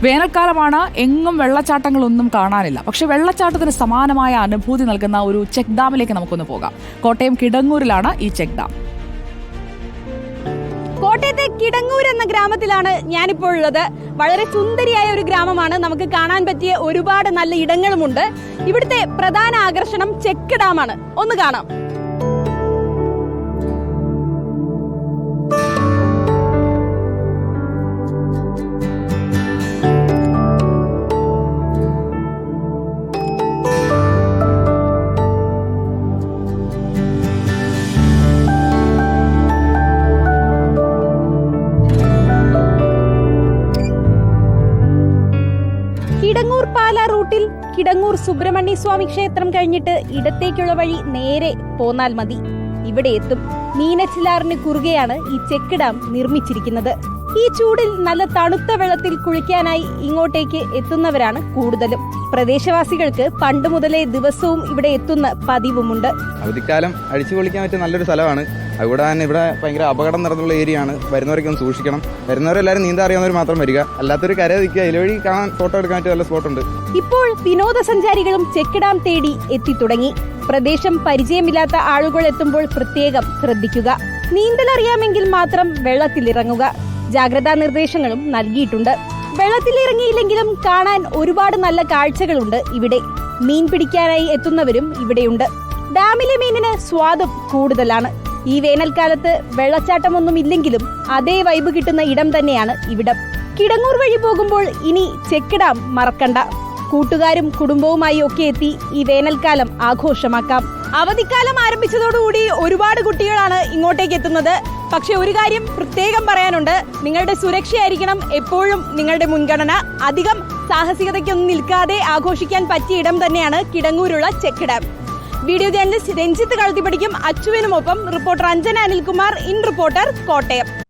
വേനൽക്കാലമാണ്, എങ്ങും വെള്ളച്ചാട്ടങ്ങളൊന്നും കാണാനില്ല. പക്ഷെ വെള്ളച്ചാട്ടത്തിന് സമാനമായ അനുഭൂതി നൽകുന്ന ഒരു ചെക്ക് ഡാമിലേക്ക് നമുക്കൊന്ന് പോകാം. കോട്ടയം കിടങ്ങൂരിലാണ് ഈ ചെക്ക് ഡാം. കോട്ടയത്തെ കിടങ്ങൂർ എന്ന ഗ്രാമത്തിലാണ് ഞാനിപ്പോൾ ഉള്ളത്. വളരെ സുന്ദരിയായ ഒരു ഗ്രാമമാണ്. നമുക്ക് കാണാൻ പറ്റിയ ഒരുപാട് നല്ല ഇടങ്ങളുമുണ്ട്. ഇവിടുത്തെ പ്രധാന ആകർഷണം ചെക്ക് ഡാമാണ്. ഒന്ന് കാണാം. കിടങ്ങൂർ പാല റൂട്ടിൽ കിടങ്ങൂർ സുബ്രഹ്മണ്യ സ്വാമി ക്ഷേത്രം കഴിഞ്ഞിട്ട് ഇടത്തേക്കുള്ള വഴി നേരെ പോന്നാൽ മതി. ഇവിടെ എത്തും. മീനച്ചിലാറിന് കുറുകെയാണ് ഈ ചെക്ക് ഡാം നിർമ്മിച്ചിരിക്കുന്നത്. ഈ ചൂടിൽ നല്ല തണുത്ത വെള്ളത്തിൽ കുളിക്കാനായി ഇങ്ങോട്ടേക്ക് എത്തുന്നവരാണ് കൂടുതലും. പ്രദേശവാസികൾക്ക് പണ്ട് മുതലേ ദിവസവും ഇവിടെ എത്തുന്ന പതിവുമുണ്ട്. അവധിക്കാലം അടിച്ചു പൊളിക്കാൻ പറ്റിയ നല്ലൊരു സ്ഥലമാണ്. അതുകൂടെ തന്നെ ഇവിടെ ഭയങ്കര അപകടം നടന്നുള്ള ഏരിയ ആണ്. വരുന്നവരൊക്കെ ഒന്ന് സൂക്ഷിക്കണം. വരുന്നവരെല്ലാവരും നീന്താൻ അറിയാവുന്നവർ മാത്രം വരിക. അല്ലാത്തൊരു കര നിൽക്കുക. ഇതിലൊഴി കാണാൻ ഫോട്ടോ എടുക്കാൻ പറ്റിയ നല്ല സ്പോട്ടുണ്ട്. ഇപ്പോൾ വിനോദസഞ്ചാരികളും ചെക്ക് ഡാം തേടി എത്തിത്തുടങ്ങി. പ്രദേശം പരിചയമില്ലാത്ത ആളുകൾ എത്തുമ്പോൾ പ്രത്യേകം ശ്രദ്ധിക്കുക. നീന്തൽ അറിയാമെങ്കിൽ മാത്രം വെള്ളത്തിലിറങ്ങുക. ജാഗ്രതാ നിർദ്ദേശങ്ങളും നൽകിയിട്ടുണ്ട്. വെള്ളത്തിലിറങ്ങിയില്ലെങ്കിലും കാണാൻ ഒരുപാട് നല്ല കാഴ്ചകളുണ്ട് ഇവിടെ. മീൻ പിടിക്കാനായി എത്തുന്നവരും ഇവിടെയുണ്ട്. ഡാമിലെ മീനിന് സ്വാദും കൂടുതലാണ്. ഈ വേനൽക്കാലത്ത് വെള്ളച്ചാട്ടമൊന്നും ഇല്ലെങ്കിലും അതേ വൈബ് കിട്ടുന്ന ഇടം തന്നെയാണ് ഇവിടം. കിടങ്ങൂർ വഴി പോകുമ്പോൾ ഇനി ചെക്ക് ഡാം മറക്കണ്ട. കൂട്ടുകാരും കുടുംബവുമായി ഒക്കെ എത്തി ഈ വേനൽക്കാലം ആഘോഷമാക്കാം. അവധിക്കാലം ആരംഭിച്ചതോടുകൂടി ഒരുപാട് കുട്ടികളാണ് ഇങ്ങോട്ടേക്ക് എത്തുന്നത്. പക്ഷെ ഒരു കാര്യം പ്രത്യേകം പറയാനുണ്ട്. നിങ്ങളുടെ സുരക്ഷയായിരിക്കണം എപ്പോഴും നിങ്ങളുടെ മുൻഗണന. അധികം സാഹസികതയ്ക്കൊന്നും നിൽക്കാതെ ആഘോഷിക്കാൻ പറ്റിയ ഇടം തന്നെയാണ് കിടങ്ങൂരുള്ള check dam. Video journalist Ranjith കളത്തിപ്പടിക്കും അച്ചുവിനുമൊപ്പം reporter Anjana Anilkumar, in reporter, Kottayam.